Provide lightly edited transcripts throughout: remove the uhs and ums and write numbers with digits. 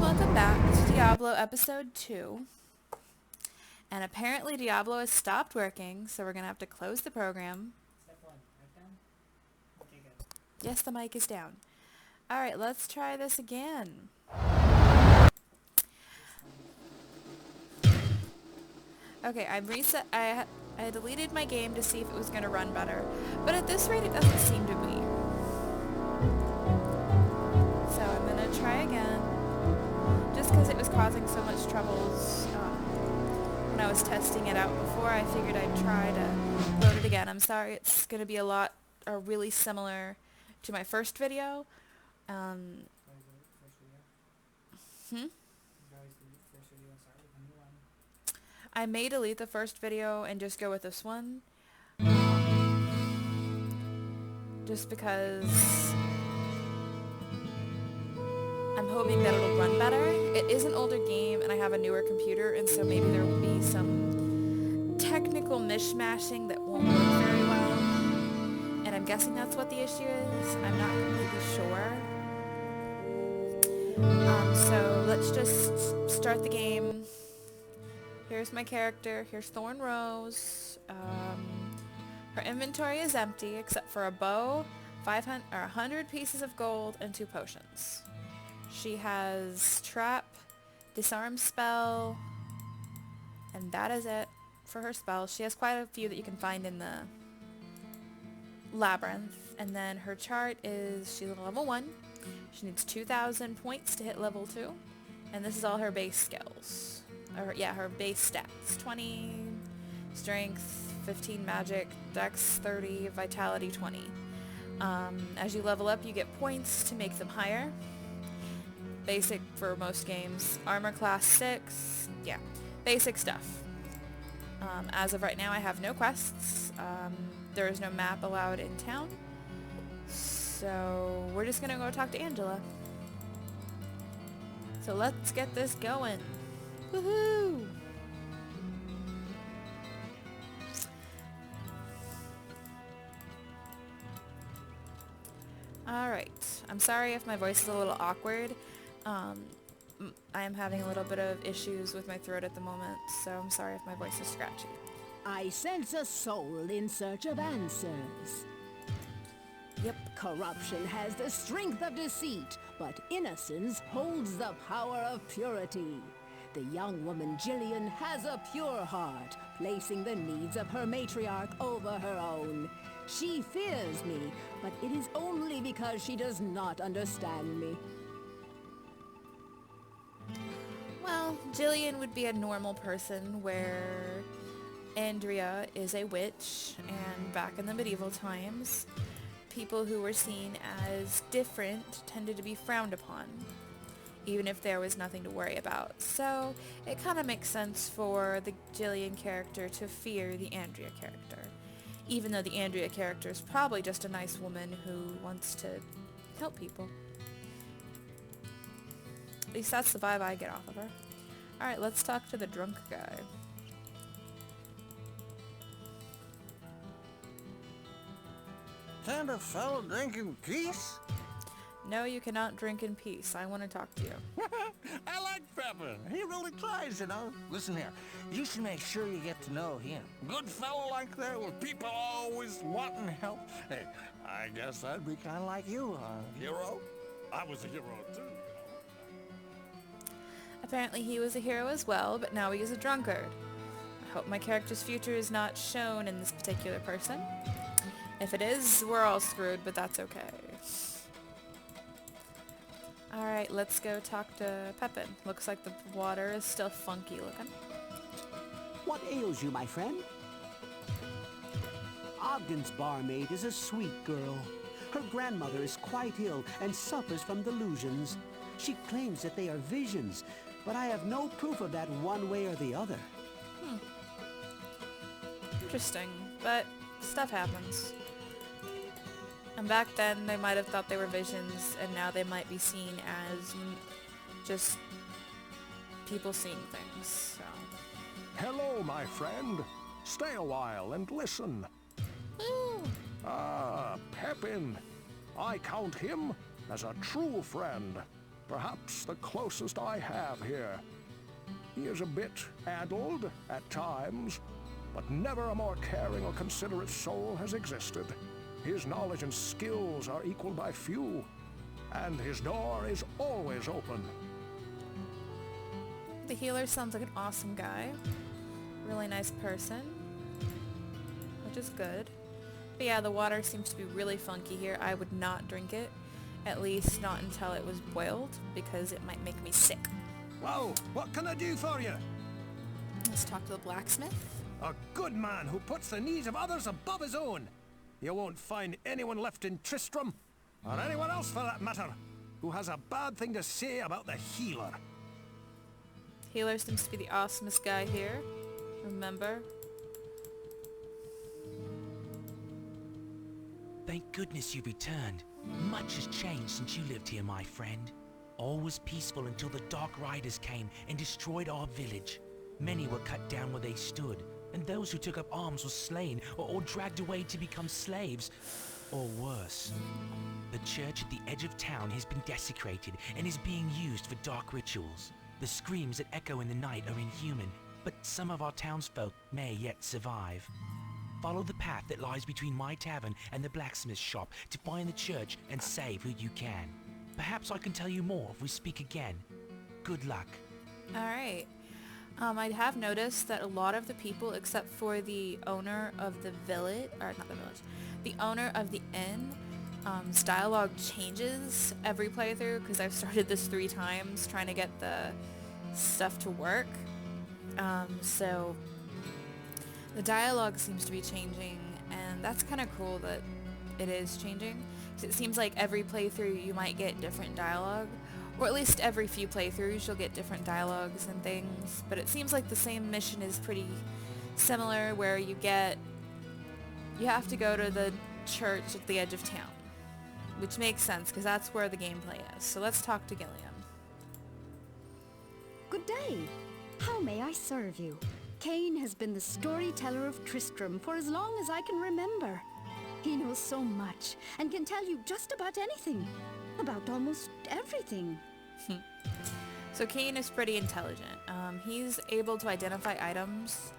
welcome back to Diablo Episode 2. And apparently Diablo has stopped working, so we're going to have to close the program. Step one, right down? Okay, good. Yes, the mic is down. Alright, let's try this again. Okay, I deleted my game to see if it was going to run better, but at this rate it doesn't seem to be. So I'm going to try again, just because it was causing so much troubles when I was testing it out before. I figured I'd try to load it again. I'm sorry, it's going to be really similar to my first video. Hmm? I may delete the first video and just go with this one. Just because I'm hoping that it'll run better. It is an older game and I have a newer computer, and so maybe there will be some technical mishmashing that won't work very well. And I'm guessing that's what the issue is. I'm not completely sure. So let's just start the game. Here's my character. Here's Thorn Rose. Her inventory is empty except for a bow, 100 pieces of gold, and 2 potions. She has trap, disarm spell, and that is it for her spells. She has quite a few that you can find in the labyrinth. And then her chart is she's a level 1. She needs 2,000 points to hit level 2. And this is all her base skills. Her base stats. 20 strength, 15 magic, dex 30, vitality 20. As you level up, you get points to make them higher. Basic for most games. Armor class 6. Yeah, basic stuff. As of right now, I have no quests. There is no map allowed in town. So we're just gonna go talk to Angela. So let's get this going. Woohoo! Alright, I'm sorry if my voice is a little awkward. I am having a little bit of issues with my throat at the moment, so I'm sorry if my voice is scratchy. I sense a soul in search of answers. Yep. Corruption has the strength of deceit, but innocence holds the power of purity. The young woman Jillian has a pure heart, placing the needs of her matriarch over her own. She fears me, but it is only because she does not understand me. Well, Jillian would be a normal person, where Andrea is a witch, and back in the medieval times, people who were seen as different tended to be frowned upon, even if there was nothing to worry about. So it kind of makes sense for the Jillian character to fear the Andrea character, even though the Andrea character is probably just a nice woman who wants to help people. At least that's the vibe I get off of her. Alright, let's talk to the drunk guy. Can't a fellow drink in peace? No, you cannot drink in peace. I want to talk to you. I like Pepper. He really tries, you know. Listen here, you should make sure you get to know him. Good fellow like that with people always wanting help. Hey, I guess I'd be kind of like you, hero. I was a hero too, you know. Apparently he was a hero as well, but now he is a drunkard. I hope my character's future is not shown in this particular person. If it is, we're all screwed, but that's okay. Alright, let's go talk to Pepin. Looks like the water is still funky looking. What ails you, my friend? Ogden's barmaid is a sweet girl. Her grandmother is quite ill and suffers from delusions. She claims that they are visions, but I have no proof of that one way or the other. Interesting, but stuff happens. And back then, they might have thought they were visions, and now they might be seen as just people seeing things, so. Hello, my friend. Stay a while and listen. Woo! Ah, Pepin. I count him as a true friend. Perhaps the closest I have here. He is a bit addled at times, but never a more caring or considerate soul has existed. His knowledge and skills are equaled by few, and his door is always open. The healer sounds like an awesome guy. Really nice person. Which is good. But yeah, the water seems to be really funky here. I would not drink it. At least not until it was boiled, because it might make me sick. Whoa, what can I do for you? Let's talk to the blacksmith. A good man who puts the needs of others above his own. You won't find anyone left in Tristram, or anyone else for that matter, who has a bad thing to say about the healer. Healer seems to be the awesomest guy here. Remember? Thank goodness you returned. Much has changed since you lived here, my friend. All was peaceful until the Dark Riders came and destroyed our village. Many were cut down where they stood, and those who took up arms were slain or dragged away to become slaves, or worse. The church at the edge of town has been desecrated and is being used for dark rituals. The screams that echo in the night are inhuman, but some of our townsfolk may yet survive. Follow the path that lies between my tavern and the blacksmith's shop to find the church and save who you can. Perhaps I can tell you more if we speak again. Good luck. Alright. I have noticed that a lot of the people, except for the owner of the village, or not the village, the owner of the inn, dialogue changes every playthrough, because I've started this 3 times trying to get the stuff to work. So the dialogue seems to be changing, and that's kind of cool that it is changing. It seems like every playthrough you might get different dialogue, or at least every few playthroughs you'll get different dialogues and things, but it seems like the same mission is pretty similar, where you have to go to the church at the edge of town, which makes sense because that's where the gameplay is. So let's talk to Gilliam. Good day. How may I serve you? Cain has been the storyteller of Tristram for as long as I can remember. He knows so much and can tell you just about anything. About almost everything. So Cain is pretty intelligent. He's able to identify items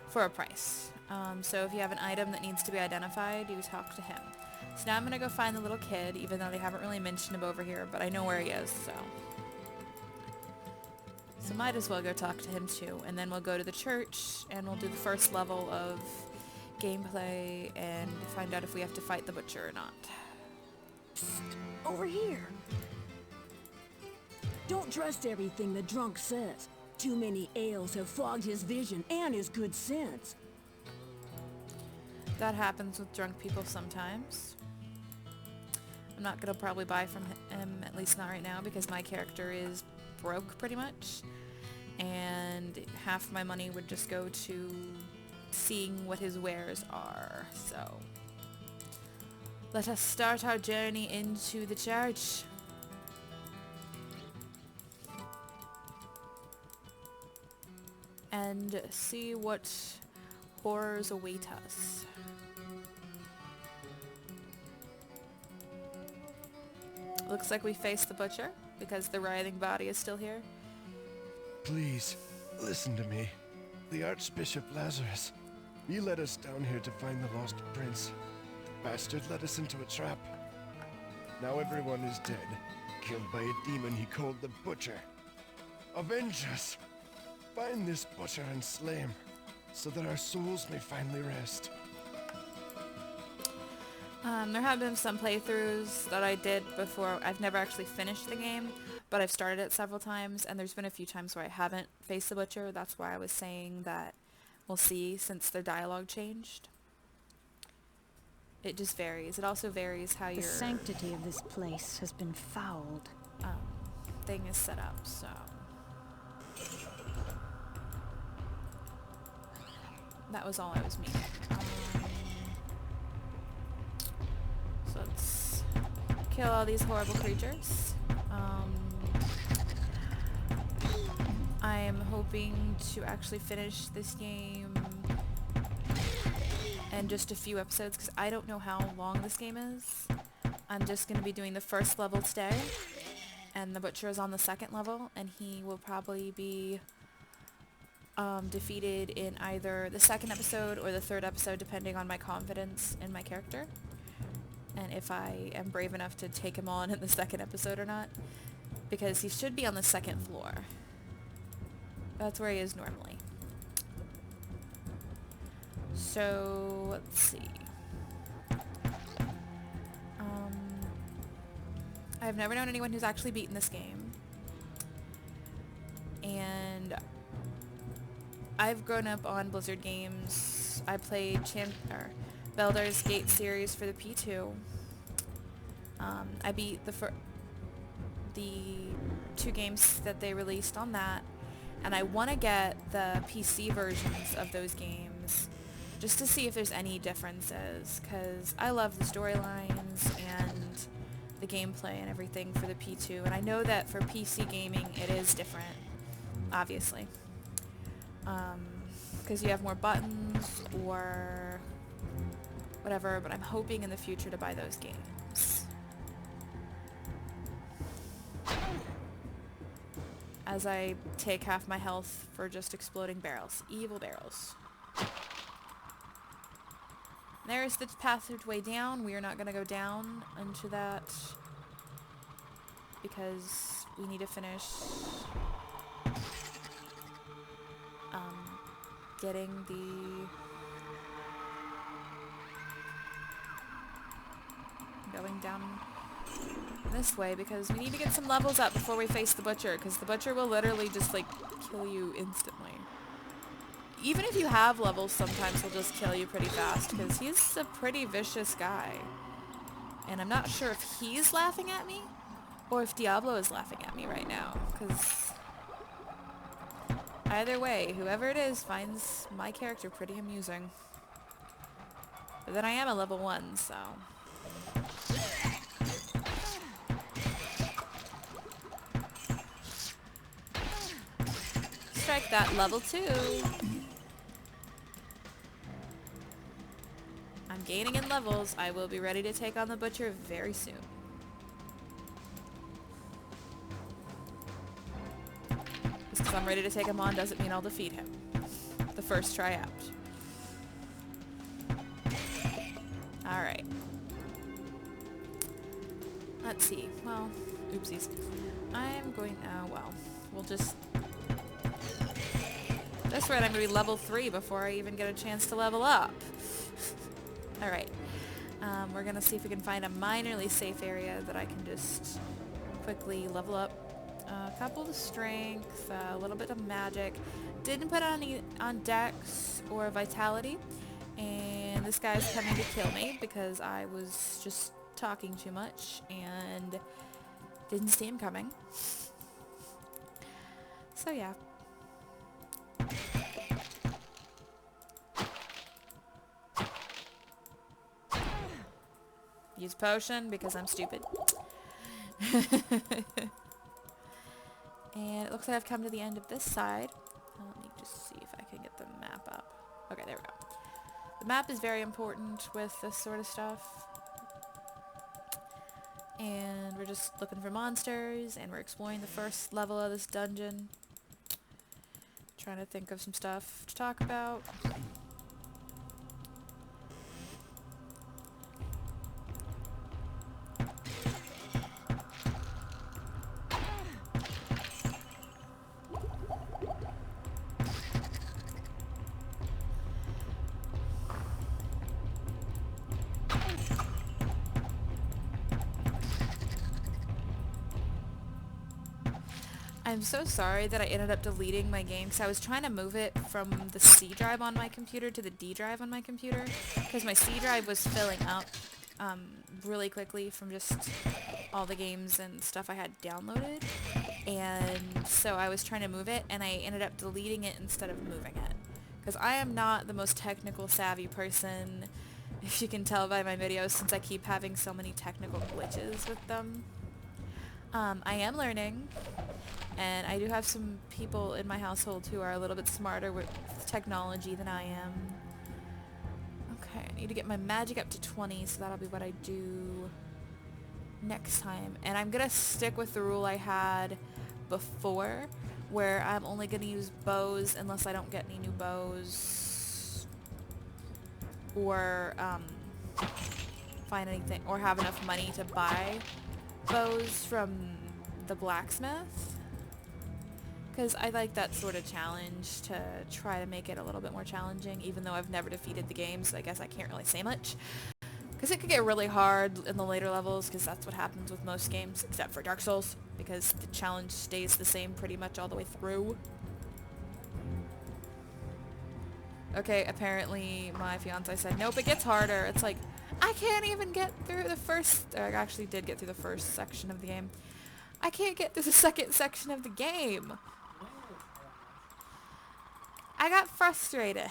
for a price. So if you have an item that needs to be identified, you talk to him. So now I'm going to go find the little kid, even though they haven't really mentioned him over here, but I know where he is, so might as well go talk to him too. And then we'll go to the church, and we'll do the first level of gameplay and find out if we have to fight the butcher or not. Psst, over here. Don't trust everything the drunk says. Too many ales have fogged his vision and his good sense. That happens with drunk people sometimes. I'm not gonna probably buy from him, at least not right now, because my character is broke pretty much, and half my money would just go to seeing what his wares are. So let us start our journey into the church. And see what horrors await us. Looks like we face the butcher, because the writhing body is still here. Please, listen to me. The Archbishop Lazarus. He led us down here to find the lost prince. The bastard led us into a trap. Now everyone is dead, killed by a demon he called the Butcher. Avenge us! Find this butcher and slay him, so that our souls may finally rest. There have been some playthroughs that I did before. I've never actually finished the game, but I've started it several times, and there's been a few times where I haven't faced the butcher. That's why I was saying that we'll see, since the dialogue changed. It just varies. It also varies how The sanctity of this place has been fouled. Thing is set up, so that was all I was meaning. So let's kill all these horrible creatures. I am hoping to actually finish this game in just a few episodes, because I don't know how long this game is. I'm just going to be doing the first level today, and the Butcher is on the 2nd level, and he will probably be defeated in either the 2nd episode or the 3rd episode, depending on my confidence in my character, and if I am brave enough to take him on in the 2nd episode or not, because he should be on the 2nd floor. That's where he is normally. So, let's see. I've never known anyone who's actually beaten this game. And I've grown up on Blizzard games. I played Baldur's Gate series for the P2. I beat the 2 games that they released on that. And I want to get the PC versions of those games just to see if there's any differences, because I love the storylines and the gameplay and everything for the P2, and I know that for PC gaming it is different, obviously, because you have more buttons or whatever, but I'm hoping in the future to buy those games. As I take half my health for just exploding barrels. Evil barrels. There's the passageway down. We are not going to go down into that because we need to finish getting going down this way, because we need to get some levels up before we face the Butcher, because the Butcher will literally just like kill you instantly. Even if you have levels, sometimes he'll just kill you pretty fast, because he's a pretty vicious guy. And I'm not sure if he's laughing at me, or if Diablo is laughing at me right now, because either way, whoever it is finds my character pretty amusing. But then I am a level 1, so... Strike that, level 2! I'm gaining in levels. I will be ready to take on the Butcher very soon. Just because I'm ready to take him on doesn't mean I'll defeat him the first try out. Alright. Let's see. Well, oopsies. I'm going... well, we'll just... This run I'm going to be level 3 before I even get a chance to level up. Alright. We're going to see if we can find a minorly safe area that I can just quickly level up. A couple of strength, a little bit of magic. Didn't put on dex or vitality. And this guy's coming to kill me because I was just talking too much and didn't see him coming. So yeah. Use potion because I'm stupid. And it looks like I've come to the end of this side. Let me just see if I can get the map up. Okay, there we go. The map is very important with this sort of stuff. And we're just looking for monsters, and we're exploring the first level of this dungeon. Trying to think of some stuff to talk about. I'm so sorry that I ended up deleting my game because I was trying to move it from the C drive on my computer to the D drive on my computer because my C drive was filling up really quickly from just all the games and stuff I had downloaded, and so I was trying to move it and I ended up deleting it instead of moving it because I am not the most technical savvy person, if you can tell by my videos, since I keep having so many technical glitches with them. I am learning. And I do have some people in my household who are a little bit smarter with technology than I am. Okay, I need to get my magic up to 20, so that'll be what I do next time. And I'm gonna stick with the rule I had before, where I'm only gonna use bows unless I don't get any new bows, or find anything, or have enough money to buy bows from the blacksmith. Because I like that sort of challenge, to try to make it a little bit more challenging, even though I've never defeated the game, so I guess I can't really say much. Because it could get really hard in the later levels, because that's what happens with most games, except for Dark Souls, because the challenge stays the same pretty much all the way through. Okay, apparently my fiance said, nope, it gets harder. It's like, I can't even get through the first, I actually did get through the first section of the game. I can't get through the second section of the game. I got frustrated.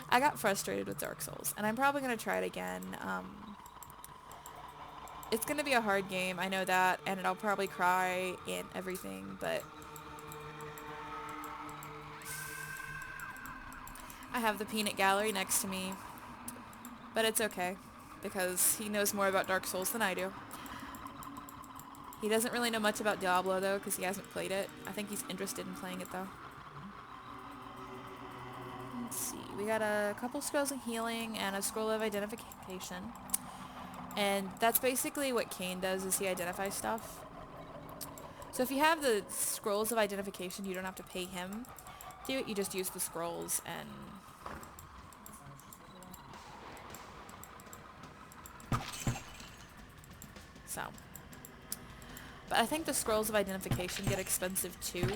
I got frustrated with Dark Souls, and I'm probably going to try it again. It's going to be a hard game, I know that, and I'll probably cry and everything, but I have the peanut gallery next to me, but it's okay, because he knows more about Dark Souls than I do. He doesn't really know much about Diablo, though, because he hasn't played it. I think he's interested in playing it, though. Let's see. We got a couple scrolls of healing and a scroll of identification. And that's basically what Cain does, is he identifies stuff. So if you have the scrolls of identification, you don't have to pay him to do it. You just use the scrolls and... So... But I think the scrolls of identification get expensive too,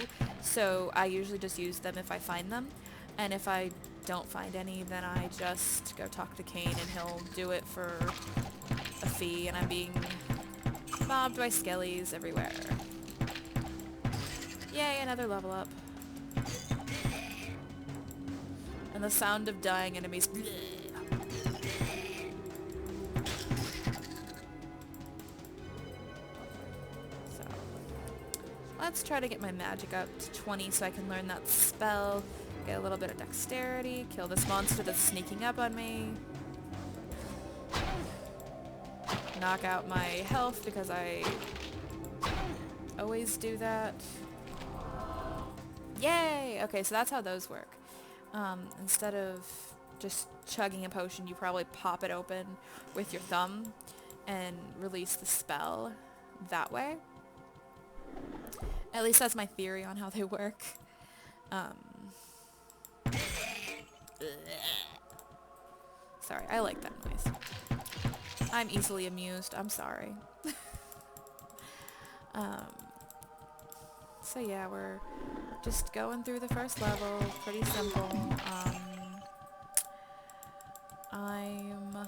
so I usually just use them if I find them. And if I don't find any, then I just go talk to Cain and he'll do it for a fee, and I'm being mobbed by skellies everywhere. Yay, another level up. And the sound of dying enemies. Let's try to get my magic up to 20 so I can learn that spell, get a little bit of dexterity, kill this monster that's sneaking up on me, knock out my health because I always do that. Yay! Okay, so that's how those work. Instead of just chugging a potion, you probably pop it open with your thumb and release the spell that way. At least that's my theory on how they work. Sorry, I like that noise. I'm easily amused. I'm sorry. So yeah, we're just going through the first level. Pretty simple. I'm...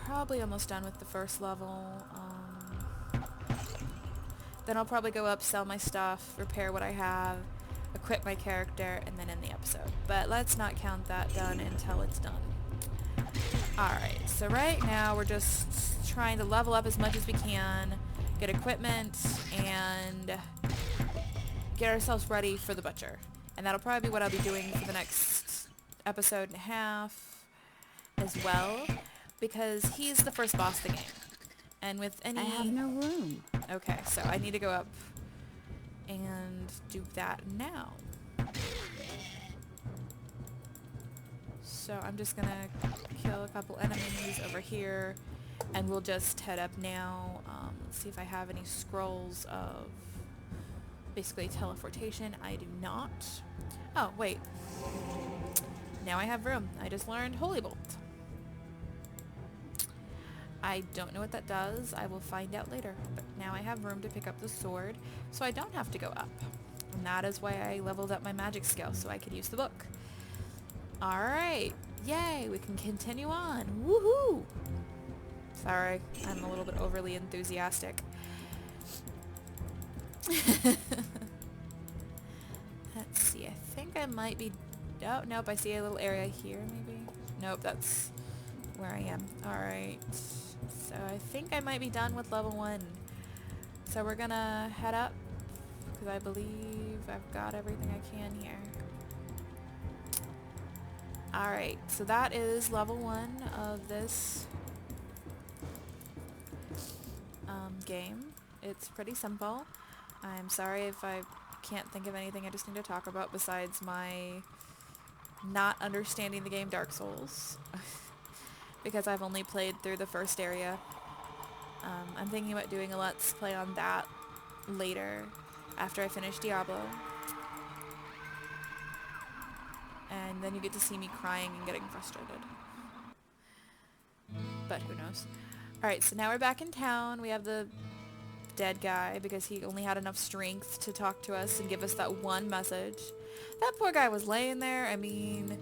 probably almost done with the first level. Then I'll probably go up, sell my stuff, repair what I have, equip my character, and then end the episode. But let's not count that done until it's done. Alright, so right now we're just trying to level up as much as we can, get equipment, and get ourselves ready for the butcher. And that'll probably be what I'll be doing for the next episode and a half as well, because he's the first boss of the game. And with any... I have no room. Okay, so I need to go up and do that now. So I'm just gonna kill a couple enemies over here, and we'll just head up now. Let's see if I have any scrolls of basically teleportation. I do not. Oh, wait. Now I have room. I just learned Holy Bolt. I don't know what that does. I will find out later. But now I have room to pick up the sword, so I don't have to go up. And that is why I leveled up my magic skill, so I could use the book. Alright. Yay! We can continue on. Woohoo! Sorry, I'm a little bit overly enthusiastic. Let's see, I think I might be... Oh, nope, I see a little area here, maybe? Nope, that's where I am. Alright. So I think I might be done with level 1. So we're gonna head up, because I believe I've got everything I can here. Alright, so that is level 1 of this game. It's pretty simple. I'm sorry if I can't think of anything I just need to talk about besides my not understanding the game Dark Souls. Because I've only played through the first area. I'm thinking about doing a let's play on that later after I finish Diablo. And then you get to see me crying and getting frustrated. But who knows. Alright, so now we're back in town. We have the dead guy because he only had enough strength to talk to us and give us that one message. That poor guy was laying there. I mean,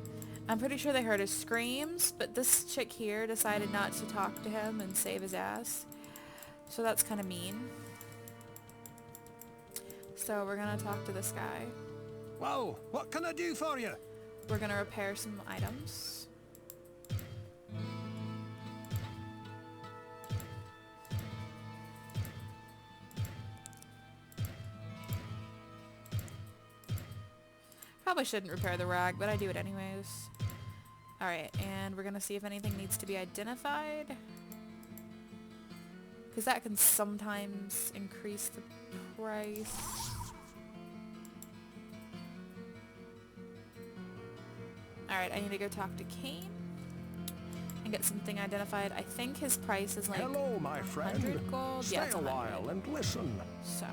I'm pretty sure they heard his screams, but this chick here decided not to talk to him and save his ass. So that's kind of mean. So we're gonna talk to this guy. Whoa, what can I do for you? We're gonna repair some items. Probably shouldn't repair the rag, but I do it anyways. Alright, and we're gonna see if anything needs to be identified. Because that can sometimes increase the price. Alright, I need to go talk to Cain and get something identified. I think his price is like Hello, my friend. 100 gold. Stay Yeah, it's a 100. while and listen. So.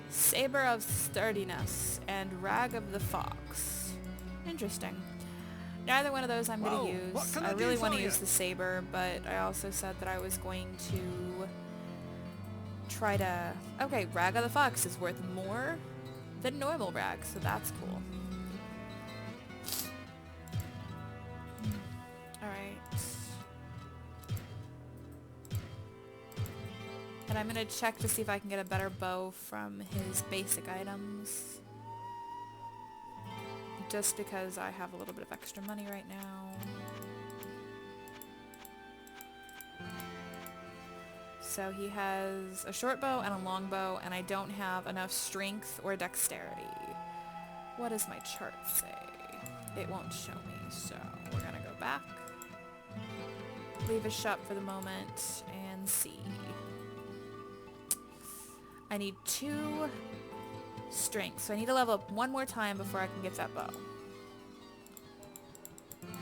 Saber of Sturdiness and Rag of the Fox. Interesting. Neither one of those I'm going to use. What can I I do really want for to you? use the Saber, but I also said that I was going to try to... Okay, Rag of the Fox is worth more than normal Rag, so that's cool. Alright. And I'm going to check to see if I can get a better bow from his basic items. Just because I have a little bit of extra money right now. So he has a short bow and a long bow, and I don't have enough strength or dexterity. What does my chart say? It won't show me, so we're gonna go back. Leave his shop for the moment and see. I need 2 strength, so I need to level up one more time before I can get that bow.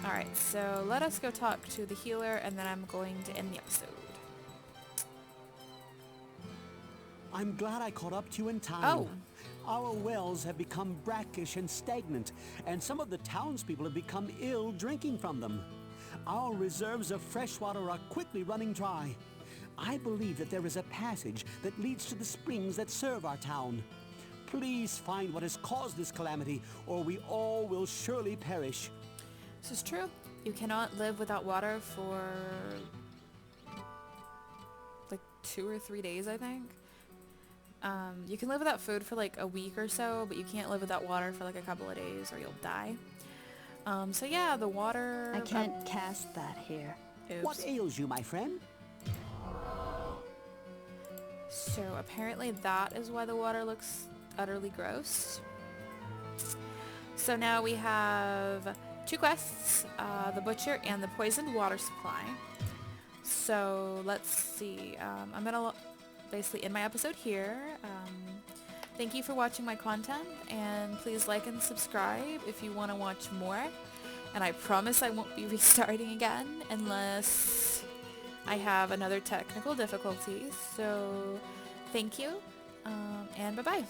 Alright, so let us go talk to the healer, and then I'm going to end the episode. I'm glad I caught up to you in time. Oh. Our wells have become brackish and stagnant, and some of the townspeople have become ill drinking from them. Our reserves of fresh water are quickly running dry. I believe that there is a passage that leads to the springs that serve our town. Please find what has caused this calamity, or we all will surely perish. This is true. You cannot live without water for like 2 or 3 days, I think. You can live without food for like a week or so, but you can't live without water for like a couple of days or you'll die. So yeah, the water... I can't cast that here. Oops. What ails you, my friend? So apparently that is why the water looks utterly gross. So now we have 2 quests, the Butcher and the Poisoned Water Supply. So let's see, I'm gonna basically end my episode here. Thank you for watching my content, and please like and subscribe if you want to watch more. And I promise I won't be restarting again unless I have another technical difficulty. So thank you, and bye-bye.